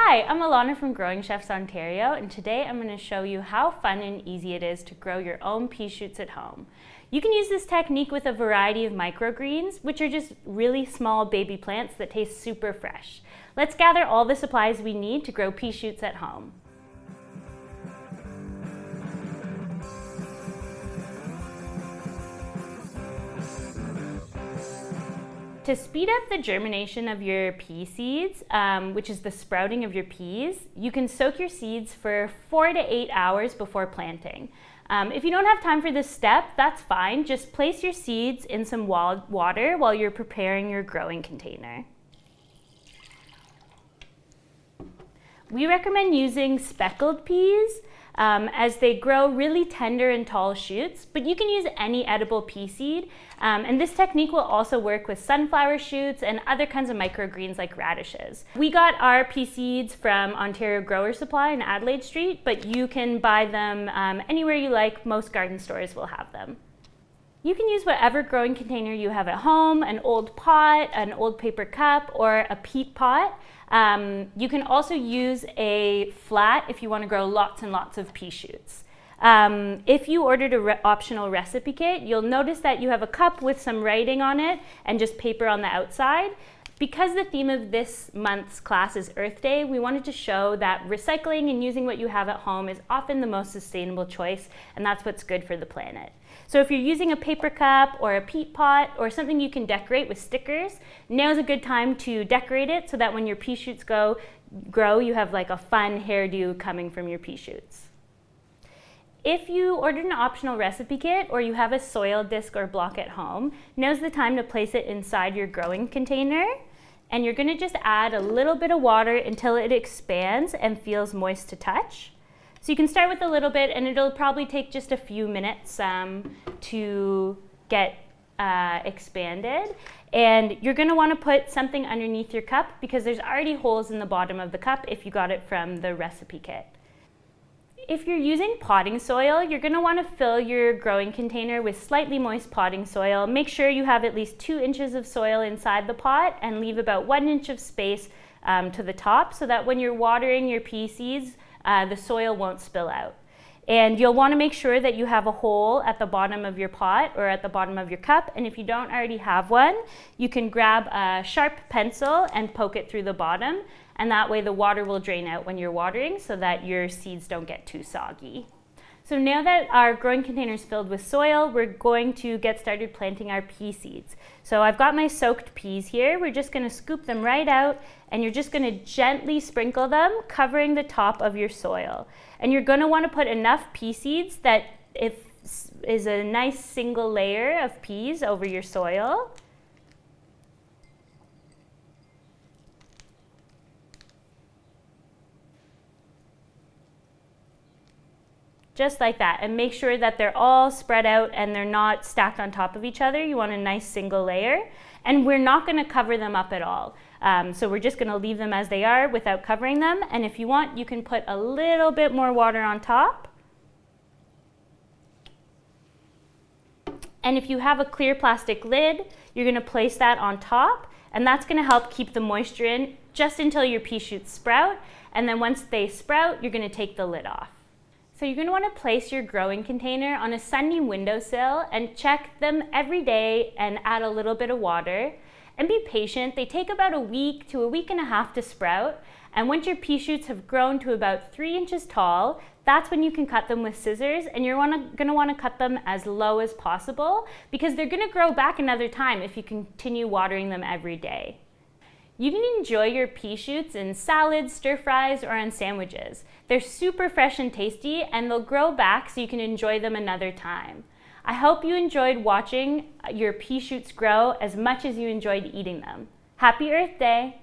Hi, I'm Ilana from Growing Chefs Ontario, and today I'm going to show you how fun and easy it is to grow your own pea shoots at home. You can use this technique with a variety of microgreens, which are just really small baby plants that taste super fresh. Let's gather all the supplies we need to grow pea shoots at home. To speed up the germination of your pea seeds, which is the sprouting of your peas, you can soak your seeds for 4 to 8 hours before planting. If you don't have time for this step, that's fine. Just place your seeds in some water while you're preparing your growing container. We recommend using speckled peas as they grow really tender and tall shoots, but you can use any edible pea seed. And this technique will also work with sunflower shoots and other kinds of microgreens like radishes. We got our pea seeds from Ontario Grower Supply in Adelaide Street, but you can buy them anywhere you like. Most garden stores will have them. You can use whatever growing container you have at home, an old pot, an old paper cup, or a peat pot. You can also use a flat if you want to grow lots and lots of pea shoots. If you ordered an optional recipe kit, you'll notice that you have a cup with some writing on it and just paper on the outside. Because the theme of this month's class is Earth Day, we wanted to show that recycling and using what you have at home is often the most sustainable choice, and that's what's good for the planet. So if you're using a paper cup or a peat pot or something you can decorate with stickers, now's a good time to decorate it so that when your pea shoots grow, you have like a fun hairdo coming from your pea shoots. If you ordered an optional recipe kit or you have a soil disc or block at home, now's the time to place it inside your growing container. And you're going to just add a little bit of water until it expands and feels moist to touch. So you can start with a little bit, and it'll probably take just a few minutes to get expanded. And you're going to want to put something underneath your cup because there's already holes in the bottom of the cup if you got it from the recipe kit. If you're using potting soil, you're going to want to fill your growing container with slightly moist potting soil. Make sure you have at least 2 inches of soil inside the pot and leave about 1 inch of space to the top so that when you're watering your pea seeds, the soil won't spill out. And you'll want to make sure that you have a hole at the bottom of your pot or at the bottom of your cup. And if you don't already have one, you can grab a sharp pencil and poke it through the bottom. And that way the water will drain out when you're watering so that your seeds don't get too soggy. So now that our growing container is filled with soil, we're going to get started planting our pea seeds. So I've got my soaked peas here. We're just going to scoop them right out, and you're just going to gently sprinkle them, covering the top of your soil. And you're going to want to put enough pea seeds that it is a nice single layer of peas over your soil. Just like that, and make sure that they're all spread out and they're not stacked on top of each other. You want a nice single layer, and we're not going to cover them up at all. So we're just going to leave them as they are without covering them, and if you want, you can put a little bit more water on top. And if you have a clear plastic lid, you're going to place that on top, and that's going to help keep the moisture in just until your pea shoots sprout, and then once they sprout, you're going to take the lid off. So you're going to want to place your growing container on a sunny windowsill and check them every day and add a little bit of water. And be patient. They take about a week to a week and a half to sprout. And once your pea shoots have grown to about 3 inches tall, that's when you can cut them with scissors, and you're going to want to cut them as low as possible because they're going to grow back another time if you continue watering them every day. You can enjoy your pea shoots in salads, stir fries, or on sandwiches. They're super fresh and tasty, and they'll grow back so you can enjoy them another time. I hope you enjoyed watching your pea shoots grow as much as you enjoyed eating them. Happy Earth Day!